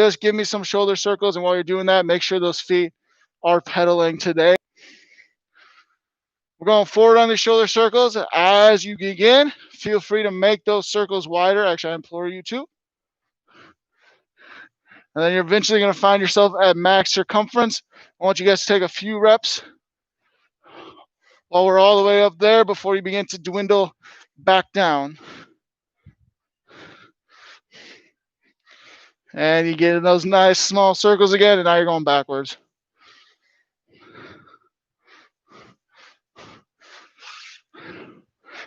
Just give me some shoulder circles, and while you're doing that, make sure those feet are pedaling today. We're going forward on the shoulder circles. As you begin, feel free to make those circles wider. Actually, I implore you to. And then you're eventually going to find yourself at max circumference. I want you guys to take a few reps while we're all the way up there before you begin to dwindle back down. And you get in those nice small circles again, and now you're going backwards.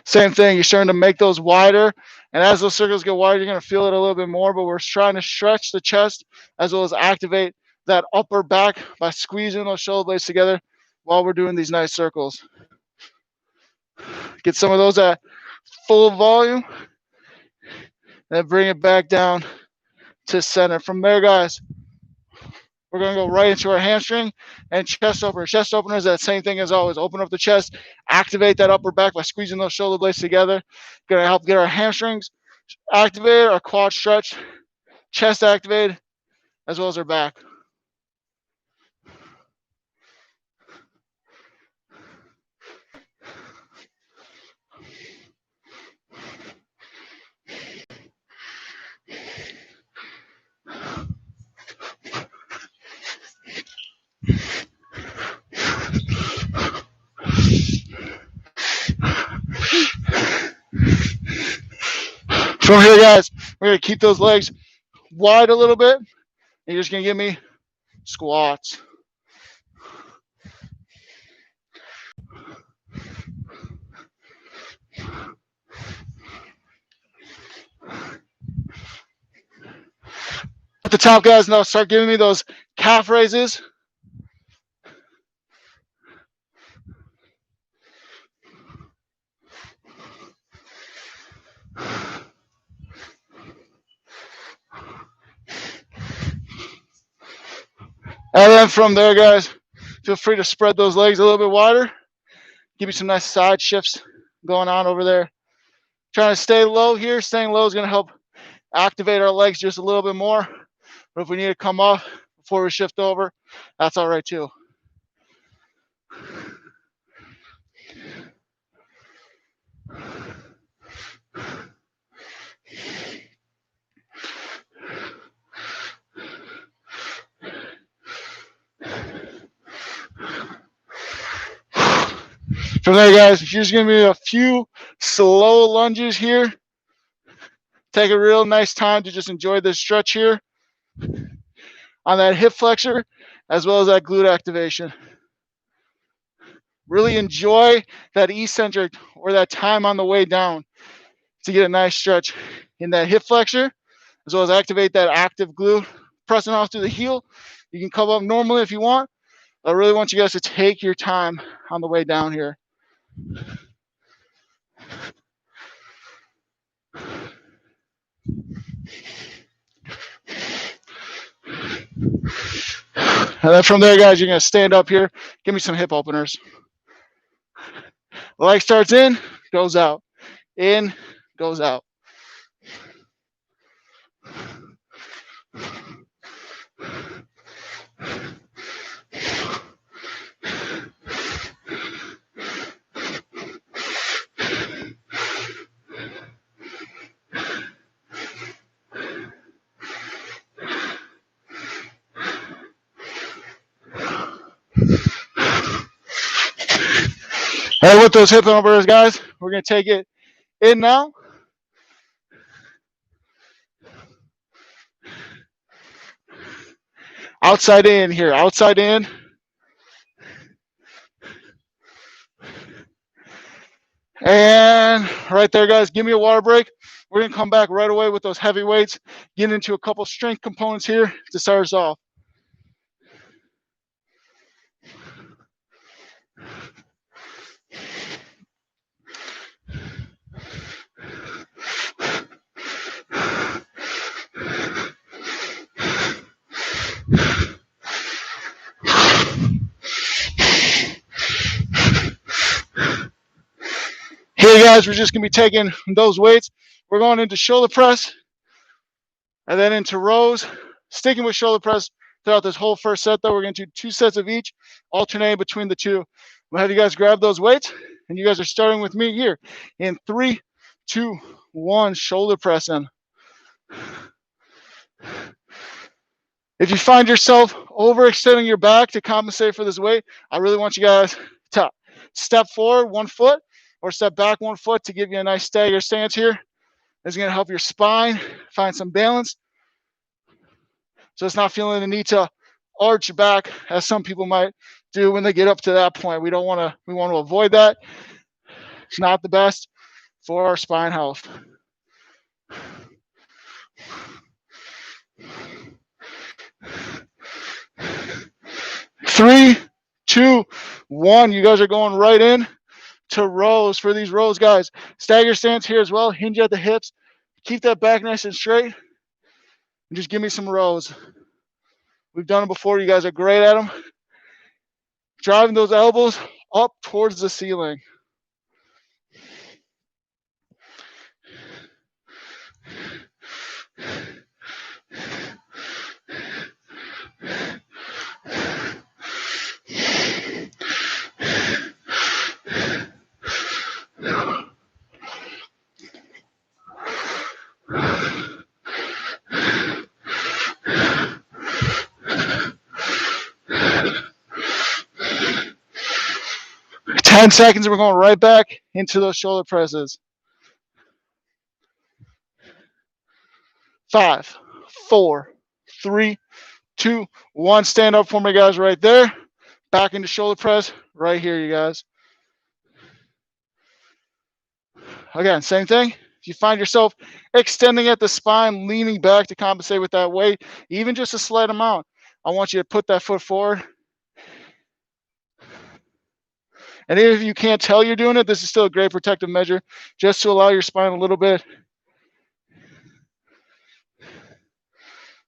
Same thing, you're starting to make those wider, and as those circles get wider, you're going to feel it a little bit more, but we're trying to stretch the chest as well as activate that upper back by squeezing those shoulder blades together while we're doing these nice circles. Get some of those at full volume, and bring it back down to center. From there, guys, we're going to go right into our hamstring and chest opener. Chest opener is that same thing as always. Open up the chest, activate that upper back by squeezing those shoulder blades together. Going to help get our hamstrings activated, our quad stretched, chest activated, as well as our back. From here, guys, we're going to keep those legs wide a little bit. And you're just going to give me squats. At the top, guys, now start giving me those calf raises. And then from there, guys, feel free to spread those legs a little bit wider. Give me some nice side shifts going on over there. Trying to stay low here. Staying low is going to help activate our legs just a little bit more. But if we need to come off before we shift over, that's all right too. From there, guys, you're just going to be a few slow lunges here. Take a real nice time to just enjoy this stretch here on that hip flexor as well as that glute activation. Really enjoy that eccentric or that time on the way down to get a nice stretch in that hip flexor as well as activate that active glute. Pressing off through the heel. You can come up normally if you want. I really want you guys to take your time on the way down here. And then from there, guys, you're going to stand up here. Give me some hip openers. Leg starts in, goes out. In, goes out. And with those hip openers, guys, we're going to take it in now. Outside in here, outside in. And right there, guys, give me a water break. We're going to come back right away with those heavy weights, get into a couple strength components here to start us off. Here, guys, we're just going to be taking those weights. We're going into shoulder press and then into rows, sticking with shoulder press throughout this whole first set, though. We're going to do 2 sets of each, alternating between the two. We'll have you guys grab those weights, and you guys are starting with me here in 3, 2, 1, shoulder press in. If you find yourself overextending your back to compensate for this weight, I really want you guys to step forward 1 foot or step back 1 foot to give you a nice stagger stance here. This is going to help your spine find some balance, so it's not feeling the need to arch back as some people might do when they get up to that point. We want to avoid that. It's not the best for our spine health. 3, 2, 1. You guys are going right in to rows. For these rows, guys, stagger stance here as well. Hinge at the hips. Keep that back nice and straight. And just give me some rows. We've done it before. You guys are great at them. Driving those elbows up towards the ceiling. Ten seconds, and we're going right back into those shoulder presses. 5, 4, 3, 2, 1. Stand up for me, guys, right there. Back into shoulder press right here, you guys. Again, same thing. If you find yourself extending at the spine, leaning back to compensate with that weight, even just a slight amount, I want you to put that foot forward. And even if you can't tell you're doing it, this is still a great protective measure just to allow your spine a little bit.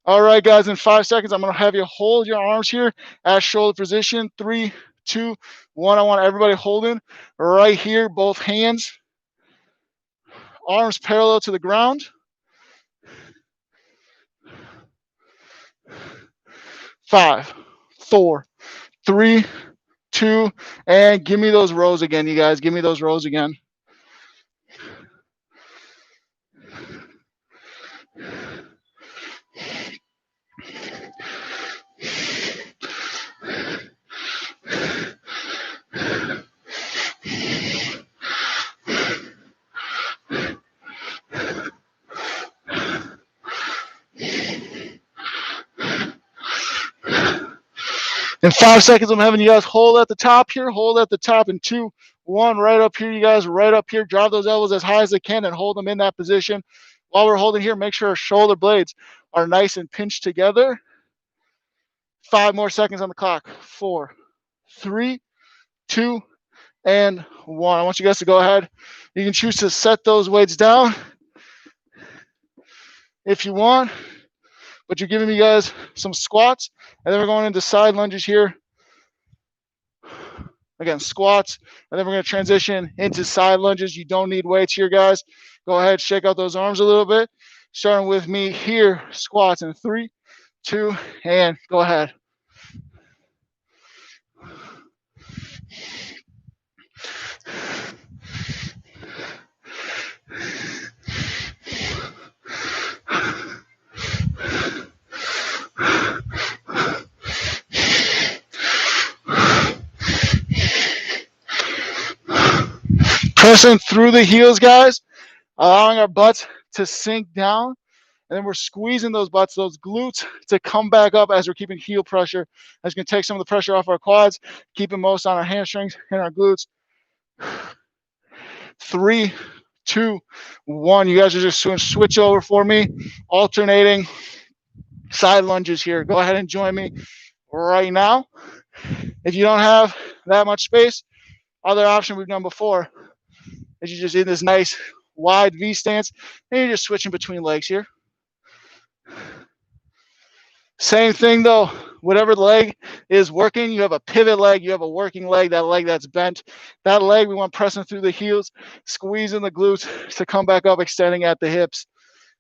All right, guys, in 5 seconds, I'm going to have you hold your arms here at shoulder position. 3, 2, 1. I want everybody holding right here, both hands. Arms parallel to the ground. 5, 4, 3, 2, and give me those rows again, you guys. Give me those rows again. In 5 seconds, I'm having you guys hold at the top here. Hold at the top in 2, 1. Right up here, you guys. Right up here. Drive those elbows as high as they can and hold them in that position. While we're holding here, make sure our shoulder blades are nice and pinched together. 5 more seconds on the clock. 4, 3, 2, and 1. I want you guys to go ahead. You can choose to set those weights down if you want, but you're giving me guys some squats, and then we're going into side lunges here. Again, squats, and then we're going to transition into side lunges. You don't need weights here, guys. Go ahead, shake out those arms a little bit. Starting with me here, squats in 3, 2, and go ahead. Pressing through the heels, guys, allowing our butts to sink down, and then we're squeezing those butts, those glutes, to come back up as we're keeping heel pressure. That's going to take some of the pressure off our quads, keeping most on our hamstrings and our glutes. 3, 2, 1. You guys are just doing switch over for me, alternating side lunges here. Go ahead and join me right now. If you don't have that much space, other option we've done before is you just in this nice wide V stance, and you're just switching between legs here. Same thing though, whatever leg is working, you have a pivot leg, you have a working leg, that leg that's bent. That leg we want pressing through the heels, squeezing the glutes to come back up, extending at the hips.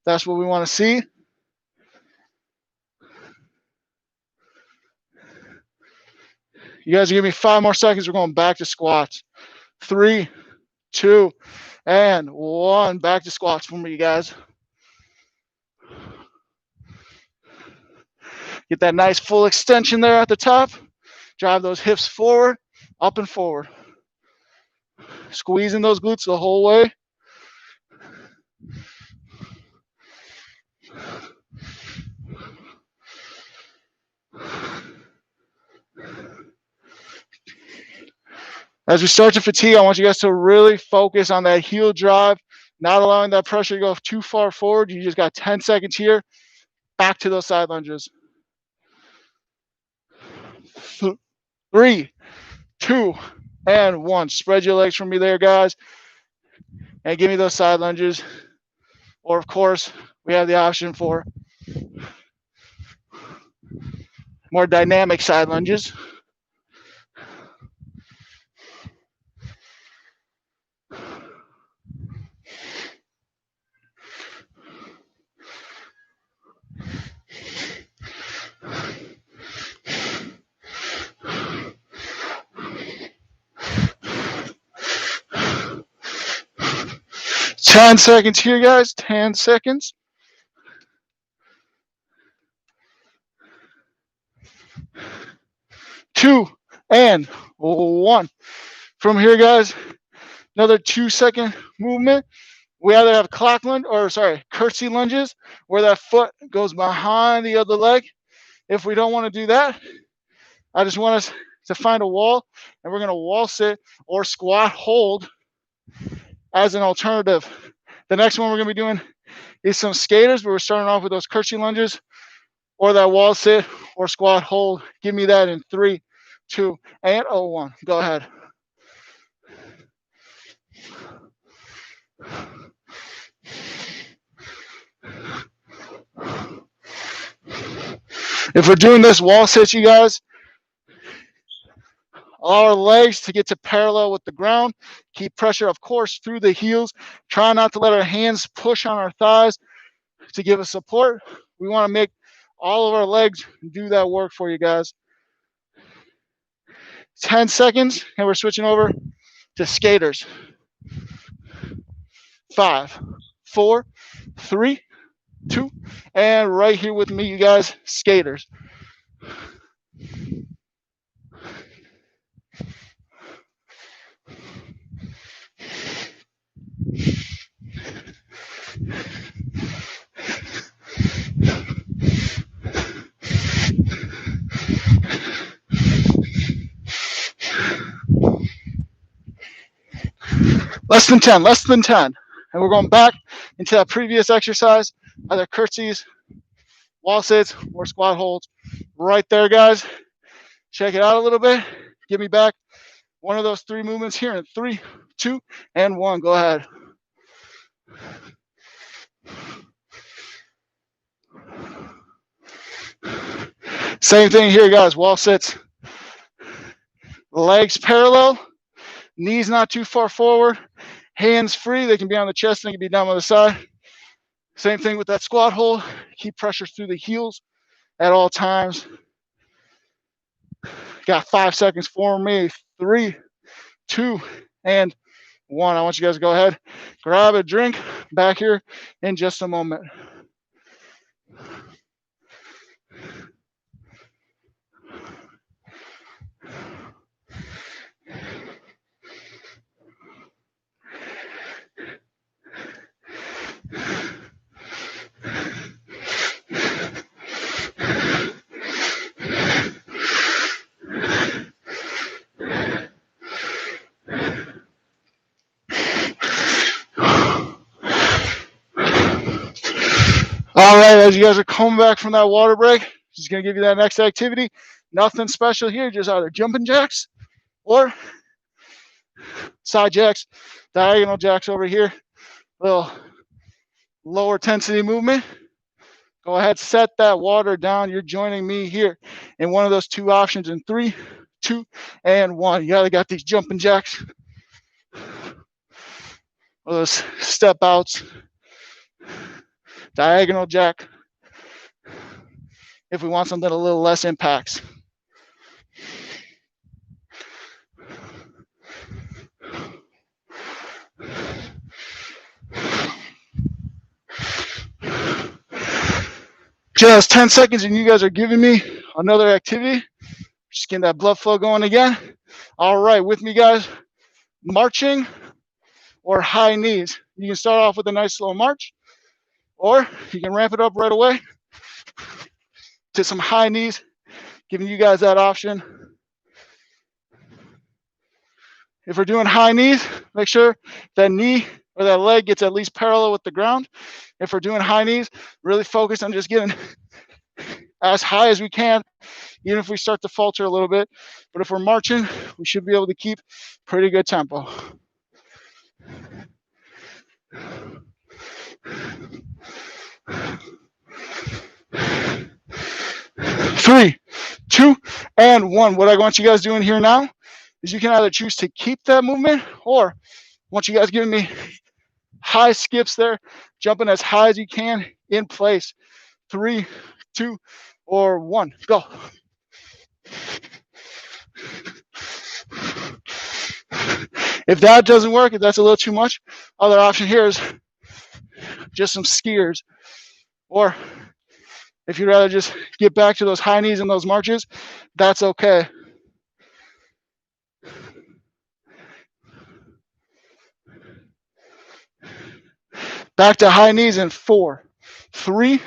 That's what we want to see. You guys give me 5 more seconds. We're going back to squats. 3, 2, and 1. Back to squats for me, you guys. Get that nice full extension there at the top. Drive those hips forward, up and forward. Squeezing those glutes the whole way. As we start to fatigue, I want you guys to really focus on that heel drive, not allowing that pressure to go too far forward. You just got 10 seconds here. Back to those side lunges. 3, 2, and 1. Spread your legs for me there, guys. And give me those side lunges. Or, of course, we have the option for more dynamic side lunges. Ten seconds here, guys. 10 seconds. 2, and 1. From here, guys, another 2-second movement. We either have clock lunge, or curtsy lunges, where that foot goes behind the other leg. If we don't want to do that, I just want us to find a wall, and we're going to wall sit or squat hold as an alternative. The next one we're going to be doing is some skaters, but we're starting off with those curtsy lunges or that wall sit or squat hold. Give me that in 3, 2, and 1. Go ahead. If we're doing this wall sit, you guys, allow our legs to get to parallel with the ground. Keep pressure, of course, through the heels. Try not to let our hands push on our thighs to give us support. We want to make all of our legs do that work for you guys. 10 seconds, and we're switching over to skaters. 5, 4, 3, 2, and right here with me, you guys, skaters. Less than 10. And we're going back into that previous exercise, either curtsies, wall sits, or squat holds. Right there, guys. Check it out a little bit. Give me back one of those 3 movements here in 3, 2, and 1. Go ahead. Same thing here, guys. Wall sits. Legs parallel. Knees not too far forward. Hands free. They can be on the chest. They can be down on the side. Same thing with that squat hold. Keep pressure through the heels at all times. Got 5 seconds for me. 3, 2, and 1. I want you guys to go ahead, grab a drink. Back here in just a moment. All right, as you guys are coming back from that water break, just going to give you that next activity. Nothing special here, just either jumping jacks or side jacks, diagonal jacks over here. Little lower intensity movement. Go ahead, set that water down. You're joining me here in one of those 2 options in 3, 2, and 1. You either got these jumping jacks or those step outs, diagonal jack, if we want something a little less impacts. Just 10 seconds and you guys are giving me another activity. Just getting that blood flow going again. All right, with me guys, marching or high knees. You can start off with a nice slow march, or you can ramp it up right away to some high knees, giving you guys that option. If we're doing high knees, make sure that knee or that leg gets at least parallel with the ground. If we're doing high knees, really focus on just getting as high as we can, even if we start to falter a little bit. But if we're marching, we should be able to keep pretty good tempo. 3, 2, and 1. What I want you guys doing here now is you can either choose to keep that movement, or I want you guys giving me high skips there, jumping as high as you can in place. 3, 2, or 1. Go. If that doesn't work, if that's a little too much, other option here is just some skiers. Or if you'd rather just get back to those high knees and those marches, that's okay. Back to high knees in 4, 3,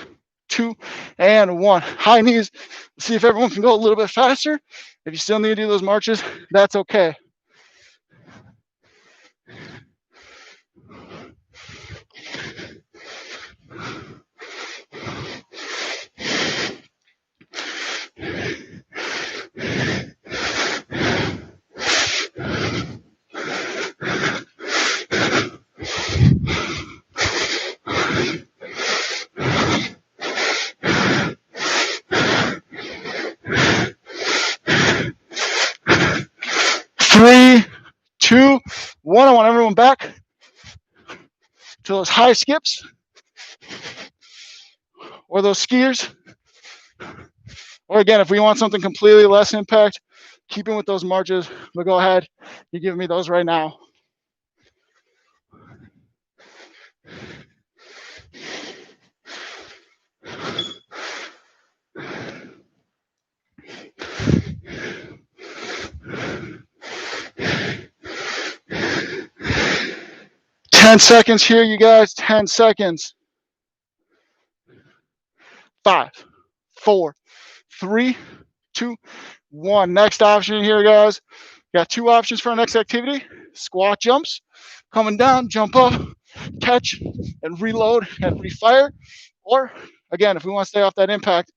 2, and 1. High knees. See if everyone can go a little bit faster. If you still need to do those marches, that's okay. Three, 2, 1. I want everyone back to those high skips or those skiers. Or again, if we want something completely less impact, keeping with those marches, but go ahead. You give me those right now. Ten seconds here, you guys. 10 seconds. 5, 4, 3, 2, 1. Next option here, guys. Got 2 options for our next activity. Squat jumps. Coming down, jump up, catch, and reload and refire. Or, again, if we want to stay off that impact,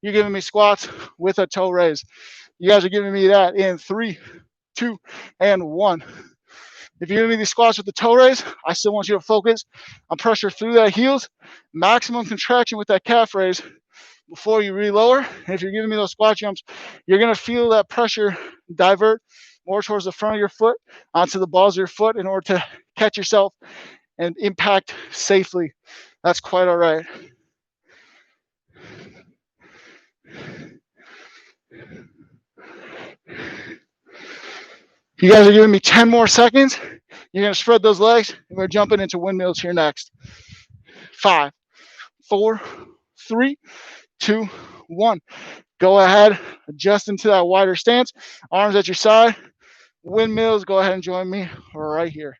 you're giving me squats with a toe raise. You guys are giving me that in 3, 2, and 1. If you're giving me these squats with the toe raise, I still want you to focus on pressure through that heels, maximum contraction with that calf raise before you relower. And if you're giving me those squat jumps, you're going to feel that pressure divert more towards the front of your foot onto the balls of your foot in order to catch yourself and impact safely. That's quite all right. You guys are giving me 10 more seconds. You're going to spread those legs, and we're jumping into windmills here next. 5, 4, 3, 2, 1. Go ahead, adjust into that wider stance. Arms at your side. Windmills, go ahead and join me right here.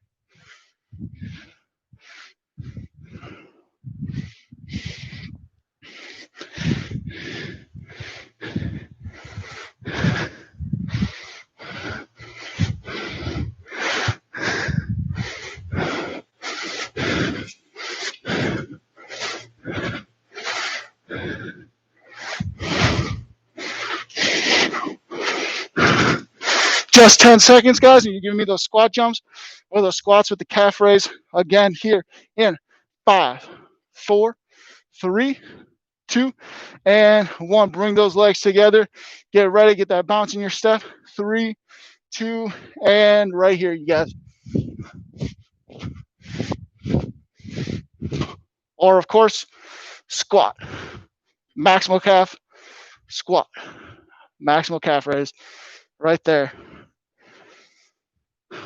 Just 10 seconds, guys, and you're giving me those squat jumps or those squats with the calf raise again here in 5, 4, 3, 2, and 1. Bring those legs together. Get ready. Get that bounce in your step. 3, 2, and right here, you guys. Or, of course, squat. Maximal calf, squat. Maximal calf raise right there.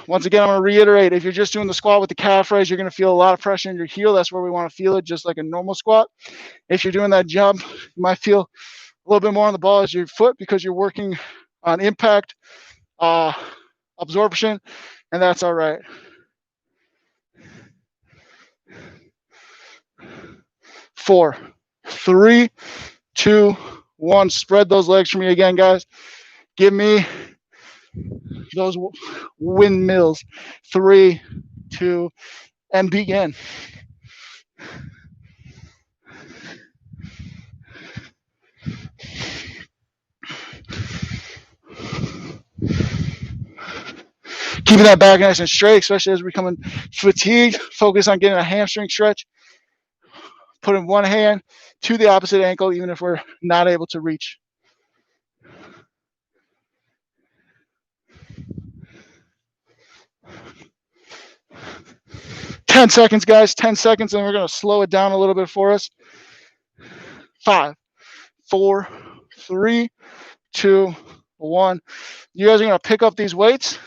Once again, I'm going to reiterate, if you're just doing the squat with the calf raise, you're going to feel a lot of pressure in your heel. That's where we want to feel it, just like a normal squat. If you're doing that jump, you might feel a little bit more on the ball as your foot because you're working on impact, absorption, and that's all right. 4, 3, 2, 1. Spread those legs for me again, guys. Give me those windmills. 3, 2, and begin. Keeping that back nice and straight, especially as we're becoming fatigued. Focus on getting a hamstring stretch. Putting one hand to the opposite ankle, even if we're not able to reach. Ten seconds, guys. 10 seconds, and we're going to slow it down a little bit for us. 5, 4, 3, 2, 1. You guys are going to pick up these weights.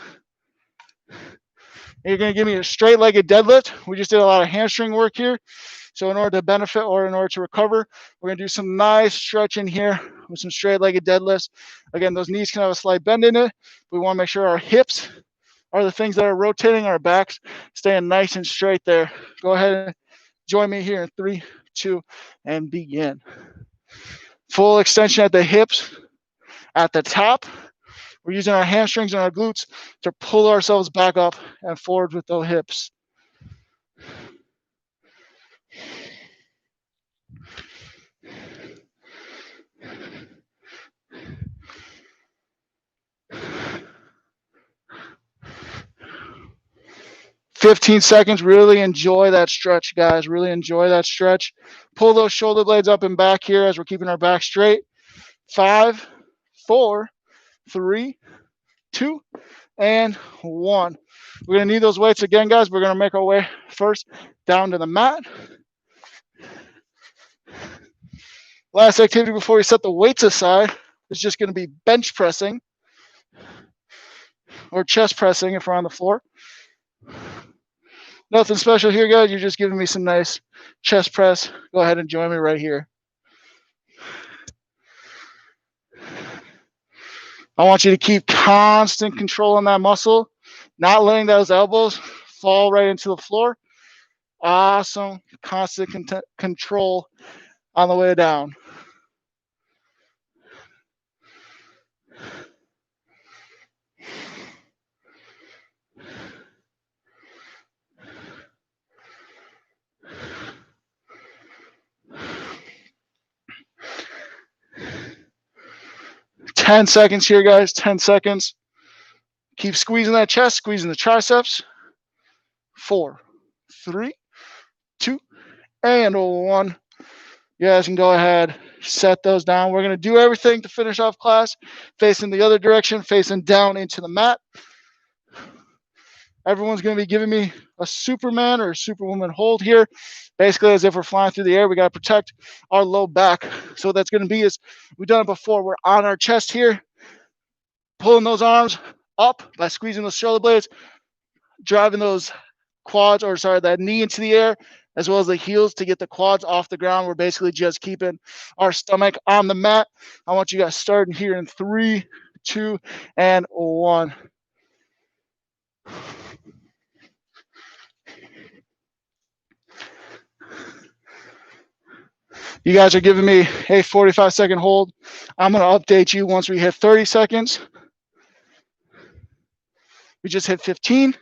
You're going to give me a straight-legged deadlift. We just did a lot of hamstring work here. So in order to benefit or in order to recover, we're going to do some nice stretching here with some straight-legged deadlifts. Again, those knees can have a slight bend in it. We want to make sure our hips are the things that are rotating, our backs staying nice and straight there. Go ahead and join me here in 3, 2, and begin. Full extension at the hips, at the top. We're using our hamstrings and our glutes to pull ourselves back up and forward with those hips. "15 seconds. Really enjoy that stretch, guys. Really enjoy that stretch. Pull those shoulder blades up and back here as we're keeping our back straight. 5, 4, 3, 2, and 1. We're going to need those weights again, guys. We're going to make our way first down to the mat. Last activity before we set the weights aside is just going to be bench pressing or chest pressing if we're on the floor. Nothing special here, guys. You're just giving me some nice chest press. Go ahead and join me right here. I want you to keep constant control on that muscle, not letting those elbows fall right into the floor. Awesome. Constant control on the way down. Ten seconds here, guys. 10 seconds. Keep squeezing that chest, squeezing the triceps. 4, 3, 2, and 1. You guys can go ahead, set those down. We're going to do everything to finish off class, facing the other direction, facing down into the mat. Everyone's going to be giving me a Superman or a Superwoman hold here, basically as if we're flying through the air. We got to protect our low back. So what that's going to be is, we've done it before. We're on our chest here, pulling those arms up by squeezing those shoulder blades, driving those quads, or sorry, that knee into the air, as well as the heels to get the quads off the ground. We're basically just keeping our stomach on the mat. I want you guys starting here in 3, 2, and 1. You guys are giving me a 45-second hold. I'm going to update you once we hit 30 seconds. We just hit 15.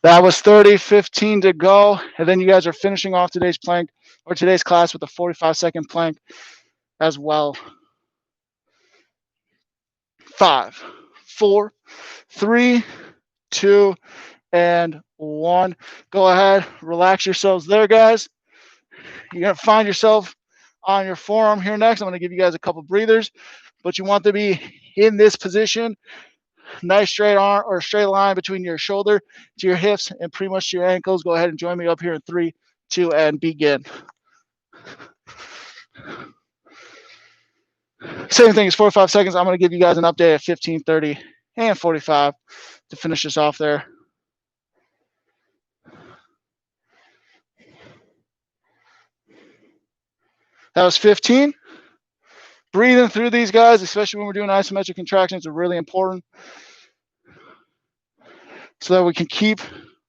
That was 30, 15 to go. And then you guys are finishing off today's plank or today's class with a 45-second plank as well. 5, 4, 3, 2, and 1. Go ahead, relax yourselves there, guys. You're going to find yourself on your forearm here next. I'm going to give you guys a couple breathers, but you want to be in this position. Nice straight arm or straight line between your shoulder to your hips and pretty much to your ankles. Go ahead and join me up here in 3, 2, and begin. Same thing as 45 seconds. I'm going to give you guys an update at 15, 30, and 45 to finish this off there. That was 15. Breathing through these guys, especially when we're doing isometric contractions, are really important so that we can keep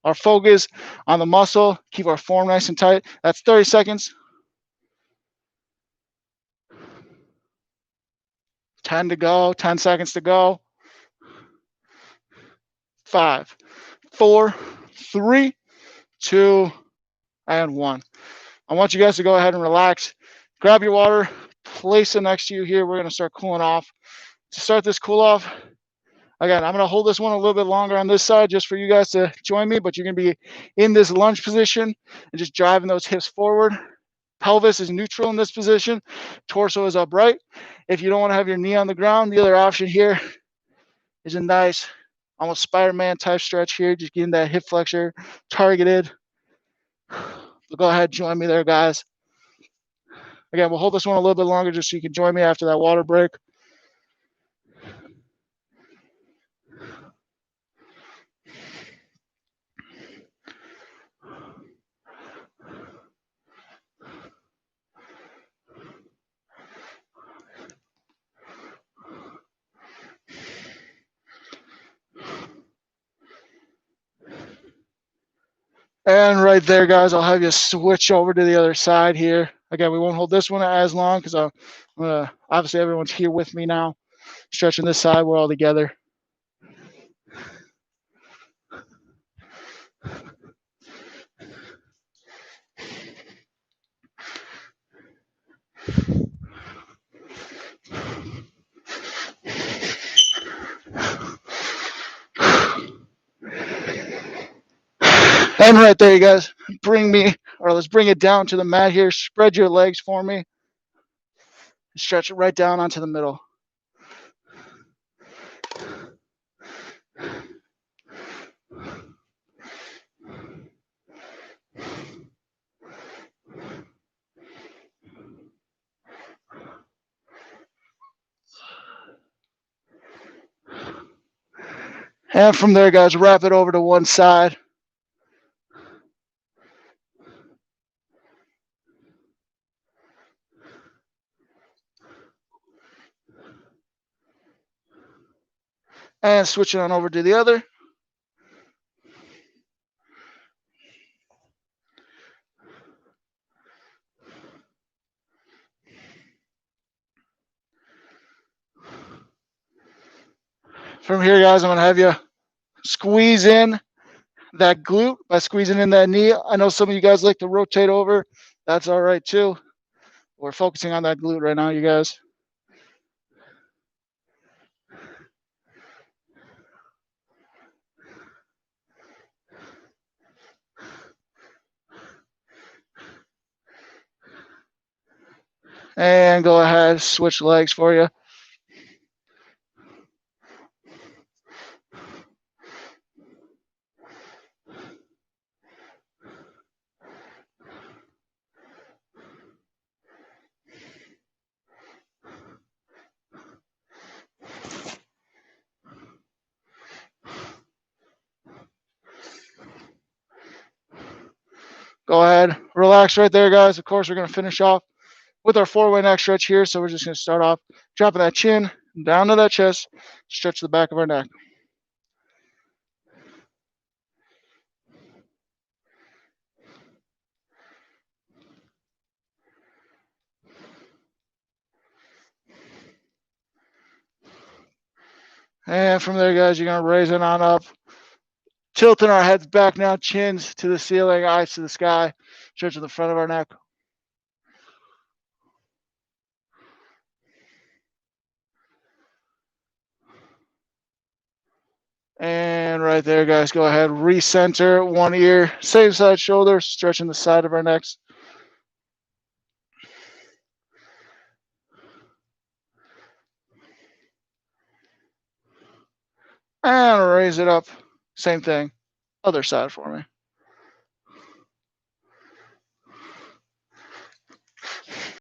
our focus on the muscle, keep our form nice and tight. That's 30 seconds. 10 to go, 10 seconds to go. 5, 4, 3, 2, and 1. I want you guys to go ahead and relax. Grab your water, place it next to you here. We're going to start cooling off. To start this cool off, again, I'm going to hold this one a little bit longer on this side just for you guys to join me, but you're going to be in this lunge position and just driving those hips forward. Pelvis is neutral in this position. Torso is upright. If you don't want to have your knee on the ground, the other option here is a nice, almost Spider-Man type stretch here, just getting that hip flexor targeted. So go ahead, join me there, guys. Again, we'll hold this one a little bit longer just so you can join me after that water break. And right there, guys, I'll have you switch over to the other side here. Again, we won't hold this one as long because I'm gonna, obviously everyone's here with me now. Stretching this side, we're all together. And right there, you guys, let's bring it down to the mat here. Spread your legs for me. Stretch it right down onto the middle. And from there, guys, wrap it over to one side. And switch it on over to the other. From here, guys, I'm going to have you squeeze in that glute by squeezing in that knee. I know some of you guys like to rotate over. That's all right, too. We're focusing on that glute right now, you guys. And go ahead, switch legs for you. Go ahead, relax right there, guys. Of course, we're going to finish off with our 4-way neck stretch here. So we're just going to start off dropping that chin down to that chest, stretch the back of our neck. And from there, guys, you're going to raise it on up, tilting our heads back now, chins to the ceiling, eyes to the sky, stretching the front of our neck. And right there, guys, go ahead, recenter one ear, same side shoulder, stretching the side of our necks. And raise it up, same thing, other side for me.